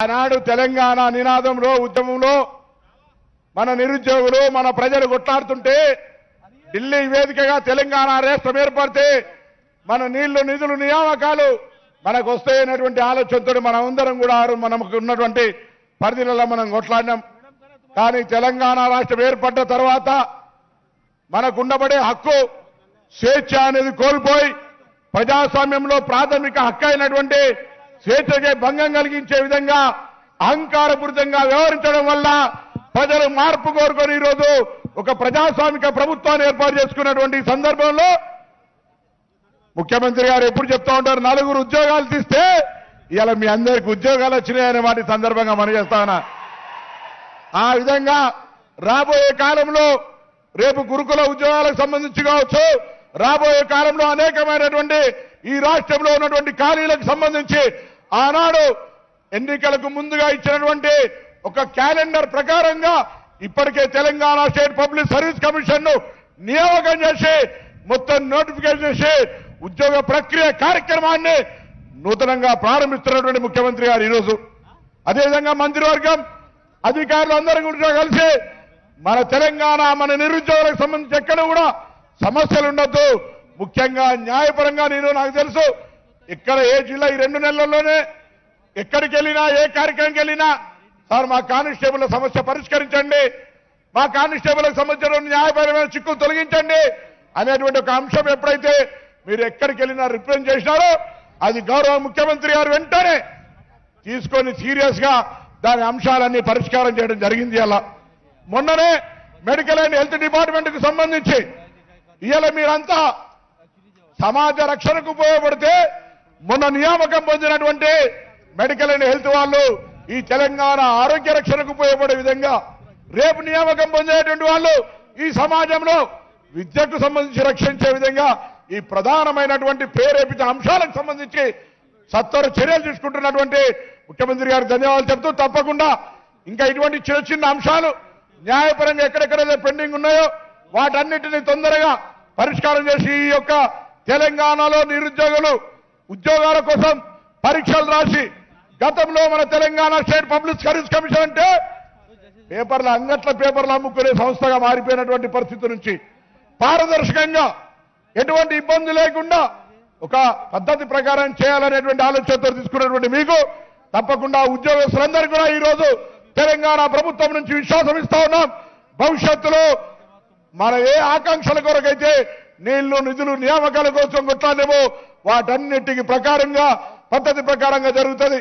ఆనాడు తెలంగాణ నినాదంలో ఉద్యమంలో మన నిరుద్యోగులు మన ప్రజలు కొట్లాడుతుంటే ఢిల్లీ వేదికగా తెలంగాణ రాష్ట్రం ఏర్పడితే మన నీళ్లు నిధులు నియామకాలు మనకు వస్తాయనేటువంటి ఆలోచనతో మనం అందరం కూడా మనకు ఉన్నటువంటి పరిధిలలో మనం కొట్లాడినాం. కానీ తెలంగాణ రాష్ట్రం ఏర్పడ్డ తర్వాత మనకు ఉండబడే హక్కు స్వేచ్ఛ అనేది కోల్పోయి ప్రజాస్వామ్యంలో ప్రాథమిక హక్కు అయినటువంటి స్వేచ్ఛకే భంగం కలిగించే విధంగా అహంకారపూరితంగా వ్యవహరించడం వల్ల ప్రజలు మార్పు కోరుకొని ఈరోజు ఒక ప్రజాస్వామిక ప్రభుత్వాన్ని ఏర్పాటు చేసుకున్నటువంటి సందర్భంలో ముఖ్యమంత్రి గారు ఎప్పుడు చెప్తా ఉంటారు, 4 ఉద్యోగాలు తీస్తే ఇవాళ మీ అందరికి ఉద్యోగాలు వచ్చినాయనే వాటి సందర్భంగా మనం చేస్తా ఉన్నా. ఆ విధంగా రాబోయే కాలంలో రేపు గురుకుల ఉద్యోగాలకు సంబంధించి కావచ్చు, రాబోయే కాలంలో అనేకమైనటువంటి ఈ రాష్ట్రంలో ఉన్నటువంటి ఖాళీలకు సంబంధించి ఆనాడు ఎన్నికలకు ముందుగా ఇచ్చినటువంటి ఒక క్యాలెండర్ ప్రకారంగా ఇప్పటికే Telangana state public service commission ను నియామకం చేసి మొత్తం నోటిఫికేషన్ చేసి ఉద్యోగ ప్రక్రియ కార్యక్రమాన్ని నూతనంగా ప్రారంభిస్తున్నటువంటి ముఖ్యమంత్రి గారు ఈరోజు. అదేవిధంగా మంత్రివర్గం అధికారులు అందరూ కూడా కలిసి మన తెలంగాణ మన నిరుద్యోగులకు సంబంధించి ఎక్కడ కూడా సమస్యలు ఉండొద్దు, ముఖ్యంగా న్యాయపరంగా నాకు తెలుసు ఇక్కడ ఏ జిల్లా ఈ 2 నెలల్లోనే ఎక్కడికి వెళ్ళినా ఏ కార్యక్రమంకి వెళ్ళినా సార్ మా కానిస్టేబుల్ సమస్య పరిష్కరించండి, మా కానిస్టేబుల్కి సంబంధించిన న్యాయపరమైన చిక్కులు తొలగించండి అనేటువంటి ఒక అంశం ఎప్పుడైతే మీరు ఎక్కడికి వెళ్ళినా రిప్రజెంట్ చేసినారో అది గౌరవ ముఖ్యమంత్రి గారు వెంటనే తీసుకొని సీరియస్ గా దాని అంశాలన్నీ పరిష్కారం చేయడం జరిగింది. అలా మొన్ననే మెడికల్ అండ్ హెల్త్ డిపార్ట్మెంట్ కు సంబంధించి ఇవాళ మీరంతా సమాజ రక్షణకు ఉపయోగపడితే మొన్న నియామకం పొందినటువంటి మెడికల్ అండ్ హెల్త్ వాళ్ళు ఈ తెలంగాణ ఆరోగ్య రక్షణకు ఉపయోగపడే విధంగా రేపు నియామకం పొందేటువంటి వాళ్ళు ఈ సమాజంలో విద్యకు సంబంధించి రక్షించే విధంగా ఈ ప్రధానమైనటువంటి ప్రేరేపిత అంశాలకు సంబంధించి సత్వర చర్యలు తీసుకుంటున్నటువంటి ముఖ్యమంత్రి గారికి ధన్యవాదాలు చెప్తూ తప్పకుండా ఇంకా ఇటువంటి చిన్న చిన్న అంశాలు న్యాయపరంగా ఎక్కడెక్కడైతే పెండింగ్ ఉన్నాయో వాటన్నిటిని తొందరగా పరిష్కారం చేసి ఈ యొక్క తెలంగాణలో నిరుద్యోగులు ఉద్యోగాల కోసం పరీక్షలు రాసి గతంలో మన Telangana state public service commission అంటే పేపర్ల అంగట్ల పేపర్లు అమ్ముకునే సంస్థగా మారిపోయినటువంటి పరిస్థితి నుంచి పారదర్శకంగా ఎటువంటి ఇబ్బంది లేకుండా ఒక పద్ధతి ప్రకారం చేయాలనేటువంటి ఆలోచనతో తీసుకున్నటువంటి మీకు తప్పకుండా ఉద్యోగస్తులందరూ కూడా ఈ రోజు తెలంగాణ ప్రభుత్వం నుంచి విశ్వాసం ఇస్తా ఉన్నాం. భవిష్యత్తులో మన ఏ ఆకాంక్షల కొరకైతే నీళ్లు నిధులు నియామకాల కోసం కొట్లాడేమో వాటన్నిటికీ ప్రకారంగా పద్ధతి ప్రకారంగా జరుగుతుంది.